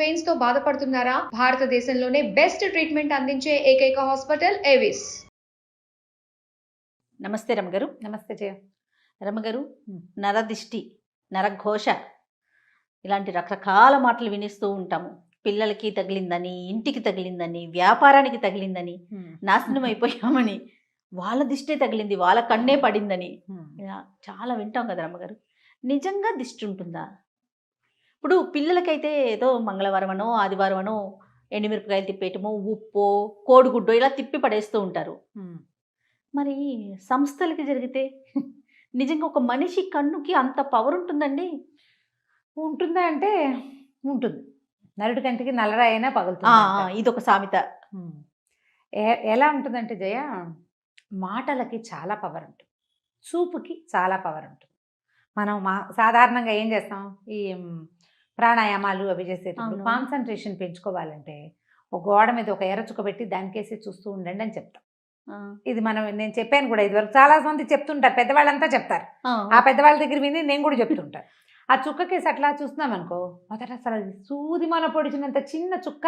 Veins తో బాధపడుతున్నారా? భారతదేశంలోనే బెస్ట్ ట్రీట్మెంట్ అందించే ఏకైక హాస్పిటల్ ఏవిస్. నమస్తే రమగారు. నమస్తే జయ. రమగారు, నరదిష్టి, నరఘోష ఇలాంటి రకరకాల మాటలు వినిస్తూ ఉంటాము. పిల్లలకి తగిలిందని, ఇంటికి తగిలిందని, వ్యాపారానికి తగిలిందని, నాశనం అయిపోయామని, వాళ్ళ దిష్టే తగిలింది, వాళ్ళ కన్నే పడిందని ఇలా చాలా వింటాం కదా రమ్మగారు. నిజంగా దిష్టి ఉంటుందా? ఇప్పుడు పిల్లలకైతే ఏదో మంగళవారమనో ఆదివారమనో ఎండుమిరపకాయలు తిప్పేయటము, ఉప్పు, కోడిగుడ్డు ఇలా తిప్పి పడేస్తూ ఉంటారు. మరి సంస్థలకి జరిగితే నిజంగా ఒక మనిషి కన్నుకి అంత పవర్ ఉంటుందండి? ఉంటుందా అంటే ఉంటుంది. నరుడి కంటికి నల్లరాయి అయినా పగులుతుంది. ఇది ఒక సామెత. ఎలా ఉంటుందంటే జయ, మాటలకి చాలా పవర్ ఉంటుంది, చూపుకి చాలా పవర్ ఉంటుంది. మనం సాధారణంగా ఏం చేస్తాం, ఈ ప్రాణాయామాలు అవి చేసేటప్పుడు కాన్సన్ట్రేషన్ పెంచుకోవాలంటే ఒక గోడ మీద ఒక ఎర్రచుక్క పెట్టి దానికేసి చూస్తూ ఉండండి అని చెప్తాం. ఇది నేను చెప్పాను కూడా, ఇదివరకు చాలా మంది చెప్తుంటారు, పెద్దవాళ్ళంతా చెప్తారు. ఆ పెద్దవాళ్ళ దగ్గర విని నేను కూడా చెప్తుంటాను. ఆ చుక్కకేసి అట్లా చూస్తున్నాం అనుకో, మొదట అసలు సూది మన పొడిచినంత చిన్న చుక్క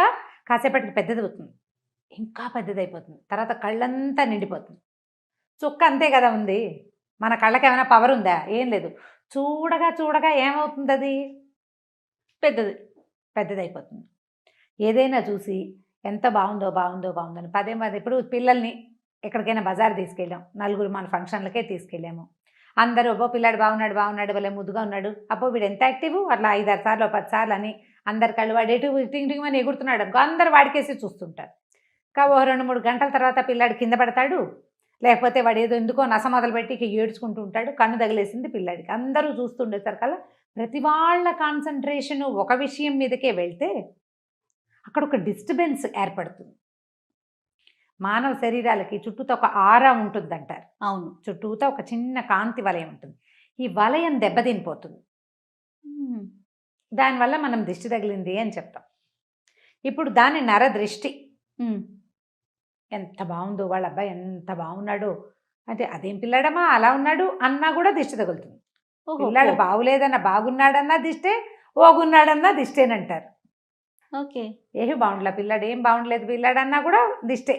కాసేపటికి పెద్దది అవుతుంది, ఇంకా పెద్దదైపోతుంది, తర్వాత కళ్ళంతా నిండిపోతుంది. చుక్క అంతే కదా ఉంది, మన కళ్ళకి ఏమైనా పవర్ ఉందా? ఏం లేదు. చూడగా చూడగా ఏమవుతుంది, అది పెద్దదైపోతుంది. ఏదైనా చూసి ఎంత బాగుందో బాగుందో బాగుందని పదే పదే, ఇప్పుడు పిల్లల్ని ఎక్కడికైనా బజార్ తీసుకెళ్ళాం, నలుగురు మన ఫంక్షన్లకే తీసుకెళ్ళాము, అందరూ అబ్బో పిల్లాడు బాగున్నాడు బాగున్నాడు, వాళ్ళే ముద్దుగా ఉన్నాడు, అబ్బో వీడు ఎంత యాక్టివ్, అట్లా 5-6 సార్లు 10 సార్లు అని అందరి కళ్ళు వాడు ఎటు టింగ్ టింగ్ అని ఎగురుతున్నాడు అనుకో, అందరు వాడికేసి చూస్తుంటారు. ఓ 2-3 గంటల తర్వాత పిల్లాడు కింద పడతాడు, లేకపోతే వాడు ఏదో ఎందుకో నస మొదలుపెట్టి ఏడ్చుకుంటూ ఉంటాడు, కన్ను తగిలేసింది పిల్లాడికి. అందరూ చూస్తుండేసరికల్లా ప్రతి వాళ్ళ కాన్సన్ట్రేషన్ ఒక విషయం మీదకే వెళ్తే అక్కడ ఒక డిస్టర్బెన్స్ ఏర్పడుతుంది. మానవ శరీరాలకి చుట్టూతో ఒక ఆరా ఉంటుంది అంటారు. అవును, చుట్టూతో ఒక చిన్న కాంతి వలయం ఉంటుంది. ఈ వలయం దెబ్బతినిపోతుంది, దానివల్ల మనం దిష్టి తగిలింది అని చెప్తాం. ఇప్పుడు దాని నరదృష్టి. ఎంత బాగుందో వాళ్ళ అబ్బాయి, ఎంత బాగున్నాడు అంటే, అదేం పిల్లాడమ్మా అలా ఉన్నాడు అన్నా కూడా దిష్టి తగులుతుంది. పిల్లాడు బాగులేదన్నా బాగున్నాడన్నా దిష్టే, ఓగున్నాడన్నా దిష్టేనంటారు. ఓకే, ఏమి బాగుండలే పిల్లాడు, ఏం బాగుండలేదు పిల్లాడు అన్నా కూడా దిష్టే.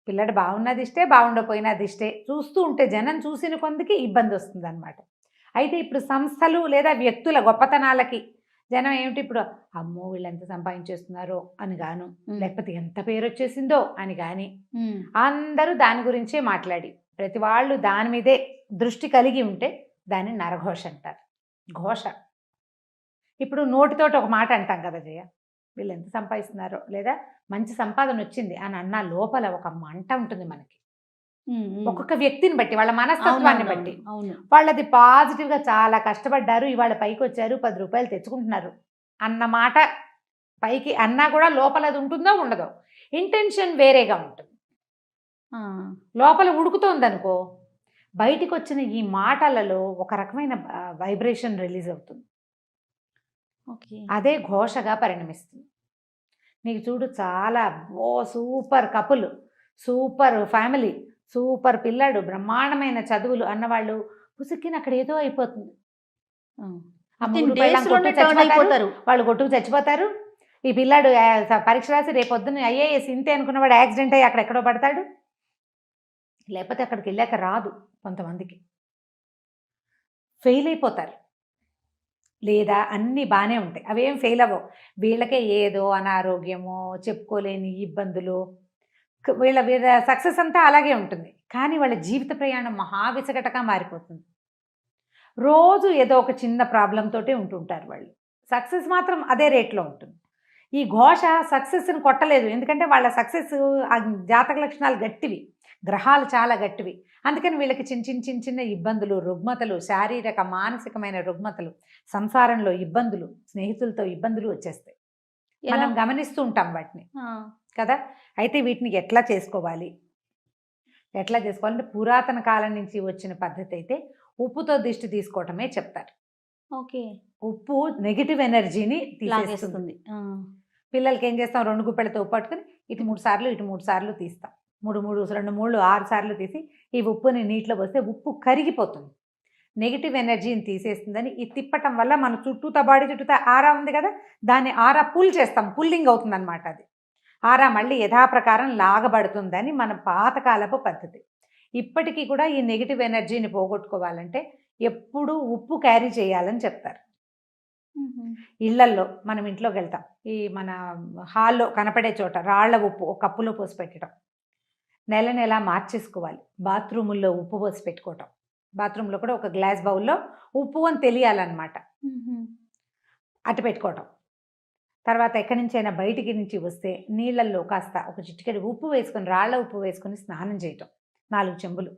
పిల్లాడు బాగున్నా దిష్టే, బాగుండపోయినా దిష్టే. చూస్తూ ఉంటే జనం చూసిన కొందికి ఇబ్బంది వస్తుంది అనమాట. అయితే ఇప్పుడు సంస్థలు లేదా వ్యక్తుల గొప్పతనాలకి జనం ఏమిటి, ఇప్పుడు అమ్మో వీళ్ళు ఎంత సంపాదించేస్తున్నారో అని గాను, లేకపోతే ఎంత పేరు వచ్చేసిందో అని కానీ అందరూ దాని గురించే మాట్లాడి ప్రతి వాళ్ళు దాని మీదే దృష్టి కలిగి ఉంటే దాన్ని నరఘోష అంటారు. ఘోష. ఇప్పుడు నోటితోటి ఒక మాట అంటాం కదా జయ, వీళ్ళు ఎంత సంపాదిస్తున్నారో లేదా మంచి సంపాదన వచ్చింది అని అన్న లోపల ఒక మంట ఉంటుంది మనకి. ఒక్కొక్క వ్యక్తిని బట్టి, వాళ్ళ మనస్తత్వాన్ని బట్టి. వాళ్ళది పాజిటివ్గా చాలా కష్టపడ్డారు, ఇవాళ పైకి వచ్చారు, 10 రూపాయలు తెచ్చుకుంటున్నారు అన్న మాట పైకి అన్నా కూడా లోపల అది ఉంటుందో ఉండదో, ఇంటెన్షన్ వేరేగా ఉంటుంది. లోపల ఉడుకుతోందనుకో, బయటికి వచ్చిన ఈ మాటలలో ఒక రకమైన వైబ్రేషన్ రిలీజ్ అవుతుంది. అదే ఘోషగా పరిణమిస్తుంది. నీకు చూడు, చాలా super couple, super family, super పిల్లాడు, బ్రహ్మాండమైన చదువులు అన్నవాళ్ళు పుసుక్కిన అక్కడ ఏదో అయిపోతుంది. వాళ్ళు కొట్టుకు చచ్చిపోతారు. ఈ పిల్లాడు పరీక్ష రాసి రేపొద్దున ఐఏఎస్ ఇంతే అనుకున్నవాడు యాక్సిడెంట్ అయ్యి అక్కడెక్కడో పడతాడు, లేకపోతే అక్కడికి వెళ్ళాక రాదు. కొంతమందికి ఫెయిల్ అయిపోతారు, లేదా అన్నీ బాగానే ఉంటాయి, అవేం ఫెయిల్ అవ్వవు. వీళ్ళకే ఏదో అనారోగ్యమో, చెప్పుకోలేని ఇబ్బందులు, వీళ్ళ సక్సెస్ అంతా అలాగే ఉంటుంది. కానీ వాళ్ళ జీవిత ప్రయాణం మహావిసగటగా మారిపోతుంది. రోజు ఏదో ఒక చిన్న ప్రాబ్లంతో ఉంటుంటారు వాళ్ళు. సక్సెస్ మాత్రం అదే రేట్లో ఉంటుంది. ఈ ఘోష సక్సెస్ని కొట్టలేదు, ఎందుకంటే వాళ్ళ సక్సెస్ జాతక లక్షణాలు గట్టివి, గ్రహాలు చాలా గట్టివి. అందుకని వీళ్ళకి చిన్న చిన్న ఇబ్బందులు, రుగ్మతలు, శారీరక మానసికమైన రుగ్మతలు, సంసారంలో ఇబ్బందులు, స్నేహితులతో ఇబ్బందులు వచ్చేస్తాయి. మనం గమనిస్తూ ఉంటాం వాటిని కదా. అయితే వీటిని ఎట్లా చేసుకోవాలి అంటే పురాతన కాలం నుంచి వచ్చిన పద్ధతి అయితే ఉప్పుతో దిష్టి తీసుకోవటమే చెప్తారు. ఓకే, ఉప్పు నెగిటివ్ ఎనర్జీని తీసేస్తుంది. పిల్లలకి ఏం చేస్తాం, 2 గుప్పెలతో ఉప్పు పట్టుకుని ఇటు 3 సార్లు ఇటు 3 సార్లు తీస్తాం. 3 2 6 సార్లు తీసి ఈ ఉప్పుని నీటిలో పోస్తే ఉప్పు కరిగిపోతుంది. నెగిటివ్ ఎనర్జీని తీసేస్తుందని ఈ తిప్పటం వల్ల మన చుట్టూతా బాడీ చుట్టూతా ఆరా ఉంది కదా, దాన్ని ఆరా పుల్ చేస్తాం, పుల్లింగ్ అవుతుంది అనమాట. అది ఆరా మళ్ళీ యథాప్రకారం లాగబడుతుందని మన పాతకాలపు పద్ధతి. ఇప్పటికీ కూడా ఈ నెగిటివ్ ఎనర్జీని పోగొట్టుకోవాలంటే ఎప్పుడూ ఉప్పు క్యారీ చేయాలని చెప్తారు. ఇళ్లల్లో మనం ఇంట్లోకి వెళ్తాం, ఈ మన హాల్లో కనపడే చోట రాళ్ల ఉప్పు ఒక కప్పులో పోసి పెట్టడం, నెల నెల మార్చేసుకోవాలి. బాత్రూముల్లో ఉప్పు పోసి పెట్టుకోవటం, బాత్రూంలో కూడా ఒక గ్లాస్ బౌల్లో ఉప్పు అని తెలియాలన్నమాట, అటు పెట్టుకోవటం. తర్వాత ఎక్కడి నుంచైనా బయటికి నుంచి వస్తే నీళ్ళల్లో కాస్త ఒక చిటికెడు ఉప్పు వేసుకొని, రాళ్ల ఉప్పు వేసుకొని స్నానం చేయటం 4 చెంబులు.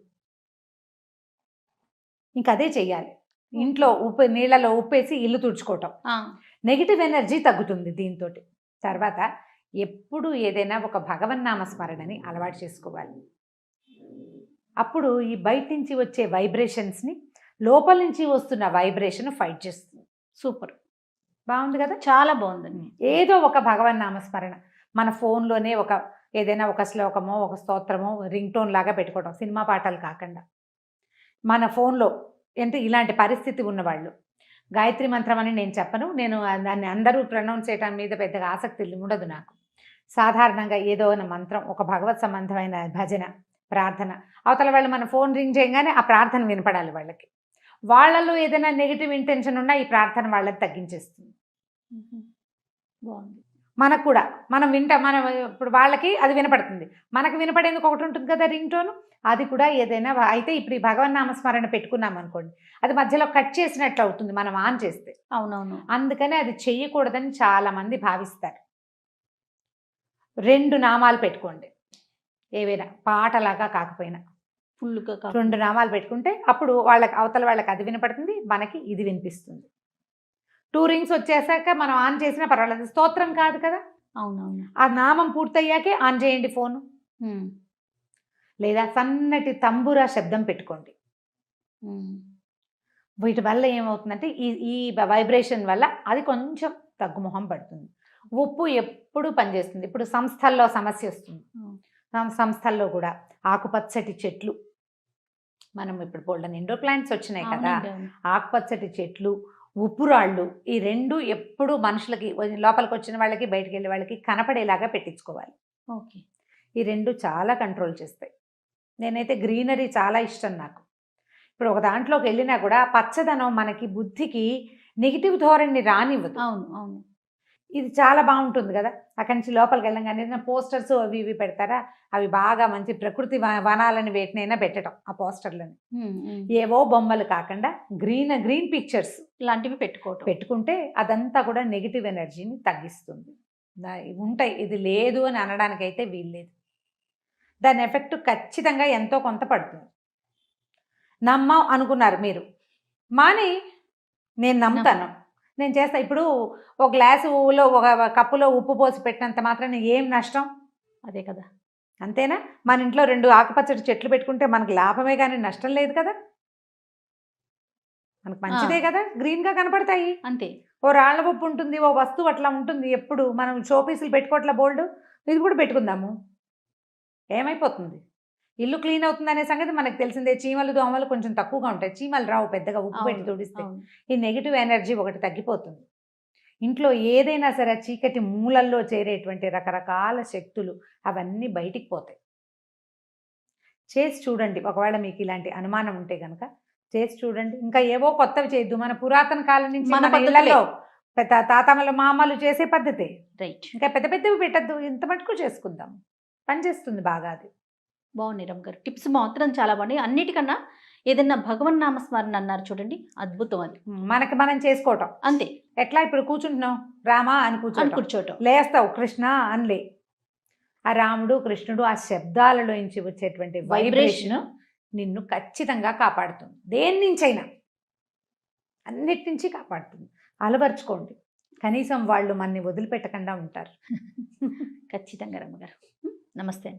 ఇంకా అదే చెయ్యాలి. ఇంట్లో ఉప్పు నీళ్ళలో ఉప్పేసి ఇల్లు తుడుచుకోవటం, నెగిటివ్ ఎనర్జీ తగ్గుతుంది దీంతో. తర్వాత ఎప్పుడు ఏదైనా ఒక భగవన్నామ స్మరణని అలవాటు చేసుకోవాలి. అప్పుడు ఈ బయట నుంచి వచ్చే వైబ్రేషన్స్ని లోపల నుంచి వస్తున్న వైబ్రేషన్ ఫైట్ చేస్తుంది. సూపర్, బాగుంది కదా, చాలా బాగుందండి. ఏదో ఒక భగవన్నామ స్మరణ మన ఫోన్లోనే ఒక ఏదైనా ఒక శ్లోకమో ఒక స్తోత్రమో రింగ్ టోన్ లాగా పెట్టుకోవడం, సినిమా పాటలు కాకుండా. మన ఫోన్లో అంటే ఇలాంటి పరిస్థితి ఉన్నవాళ్ళు గాయత్రి మంత్రం అని నేను చెప్పను, నేను దాన్ని అందరూ ప్రొనౌన్స్ చేయడం మీద పెద్దగా ఆసక్తి ఉండదు నాకు. సాధారణంగా ఏదో మంత్రం, ఒక భగవత్ సంబంధమైన భజన, ప్రార్థన, అవతల వాళ్ళు మన ఫోన్ రింగ్ చేయగానే ఆ ప్రార్థన వినపడాలి వాళ్ళకి. వాళ్ళలో ఏదైనా నెగిటివ్ ఇంటెన్షన్ ఉన్నా ఈ ప్రార్థన వాళ్ళకి తగ్గించేస్తుంది. బాగుంది. మనకు కూడా మనం ఇప్పుడు వాళ్ళకి అది వినపడుతుంది, మనకు వినపడేందుకు ఒకటి ఉంటుంది కదా రింగ్ టోను, అది కూడా ఏదైనా అయితే ఇప్పుడు ఈ భగవన్నామస్మరణ పెట్టుకున్నాం అనుకోండి, అది మధ్యలో కట్ చేసినట్లు అవుతుంది మనం ఆన్ చేస్తే. అవునవును. అందుకని అది చెయ్యకూడదని చాలామంది భావిస్తారు. 2 నామాలు పెట్టుకోండి, ఏవైనా పాటలాగా కాకపోయినా ఫుల్గా 2 నామాలు పెట్టుకుంటే అప్పుడు వాళ్ళకి అవతల వాళ్ళకి అది వినపడుతుంది, మనకి ఇది వినిపిస్తుంది. 2 రింగ్స్ వచ్చేసాక మనం ఆన్ చేసినా పర్వాలేదు, స్తోత్రం కాదు కదా. అవునవును. ఆ నామం పూర్తయ్యాకే ఆన్ చేయండి ఫోను, లేదా సన్నటి తంబురా శబ్దం పెట్టుకోండి. వీటి వల్ల ఏమవుతుందంటే ఈ వైబ్రేషన్ వల్ల అది కొంచెం తగ్గుముఖం పడుతుంది. ఉప్పు ఎప్పుడు పనిచేస్తుంది. ఇప్పుడు సంస్థల్లో సమస్య వస్తుంది, సంస్థల్లో కూడా ఆకుపచ్చటి చెట్లు, మనం ఇప్పుడు బోల్డెన్ ఇండోర్ ప్లాంట్స్ వచ్చినాయి కదా, ఆకుపచ్చటి చెట్లు, ఉప్పు రాళ్ళు, ఈ 2 ఎప్పుడు మనుషులకి లోపలికి వచ్చిన వాళ్ళకి బయటికి వెళ్ళే వాళ్ళకి కనపడేలాగా పెట్టించుకోవాలి. ఓకే. ఈ 2 చాలా కంట్రోల్ చేస్తాయి. నేనైతే గ్రీనరీ చాలా ఇష్టం నాకు. ఇప్పుడు ఒక దాంట్లోకి వెళ్ళినా కూడా పచ్చదనం మనకి బుద్ధికి నెగిటివ్ ధోరణిని రానివ్వదు. అవును అవును. ఇది చాలా బాగుంటుంది కదా. అక్కడి నుంచి లోపలికి వెళ్ళంగానే పోస్టర్స్ అవి ఇవి పెడతారా, అవి బాగా మంచి ప్రకృతి వనాలని వేటినైనా పెట్టడం, ఆ పోస్టర్లని ఏవో బొమ్మలు కాకుండా గ్రీన్ పిక్చర్స్ ఇలాంటివి పెట్టుకుంటే అదంతా కూడా నెగిటివ్ ఎనర్జీని తగ్గిస్తుంది. ఉంటాయి, ఇది లేదు అని అనడానికైతే వీల్లేదు. దాని ఎఫెక్ట్ ఖచ్చితంగా ఎంతో కొంత పడుతుంది. నమ్మం అనుకున్నారు మీరు, మాని నేను నమ్ముతాను, నేను చేస్తా. ఇప్పుడు ఒక గ్లాసులో ఒక కప్పులో ఉప్పు పోసి పెట్టినంత మాత్రాన ఏం నష్టం? అదే కదా, అంతేనా? మన ఇంట్లో 2 ఆకుపచ్చటి చెట్లు పెట్టుకుంటే మనకు లాభమే కానీ నష్టం లేదు కదా, మనకు మంచిదే కదా, గ్రీన్గా కనపడతాయి. అంతే. ఓ రాళ్ళ ఉప్పు ఉంటుంది, ఓ వస్తువు అట్లా ఉంటుంది. ఎప్పుడు మనం షోపీసులు పెట్టుకోవట్ల బోల్డ్, ఇది కూడా పెట్టుకుందాము, ఏమైపోతుంది? ఇల్లు క్లీన్ అవుతుంది అనే సంగతి మనకు తెలిసిందే. చీమలు దోమలు కొంచెం తక్కువగా ఉంటాయి, చీమలు రావు పెద్దగా ఉప్పు పెట్టి తుడిస్తే. ఈ నెగిటివ్ ఎనర్జీ ఒకటి తగ్గిపోతుంది. ఇంట్లో ఏదైనా సరే చీకటి మూలల్లో చేరేటువంటి రకరకాల శక్తులు అవన్నీ బయటికి పోతాయి. చేసి చూడండి, ఒకవేళ మీకు ఇలాంటి అనుమానం ఉంటే కనుక చేసి చూడండి. ఇంకా ఏవో కొత్తవి చేయొద్దు, మన పురాతన కాలం నుంచి మన ఇళ్లలో తాతమ్మలు మామలు చేసే పద్ధతే రైట్. ఇంకా పెద్ద పెద్దవి పెట్టద్దు, ఇంత మటుకు చేసుకుందాం, పనిచేస్తుంది బాగా. అది బాగుంది రమ్ గారు, టిప్స్ మాత్రం చాలా బాగున్నాయి. అన్నిటికన్నా ఏదైనా భగవన్నామ స్మరణ అన్నారు చూడండి, అద్భుతం. అది మనకి మనం చేసుకోవటం అంతే. ఎట్లా ఇప్పుడు కూర్చుంటున్నాం, రామా అని కూర్చోటం, లేస్తావు కృష్ణ అనిలే. ఆ రాముడు కృష్ణుడు ఆ శబ్దాలలో నుంచి వచ్చేటువంటి వైబ్రేషన్ నిన్ను ఖచ్చితంగా కాపాడుతుంది. దేని నుంచైనా అన్నిటి నుంచి కాపాడుతుంది. అలవర్చుకోండి, కనీసం వాళ్ళు మనని వదిలిపెట్టకుండా ఉంటారు. ఖచ్చితంగా రమ్మగారు. నమస్తే.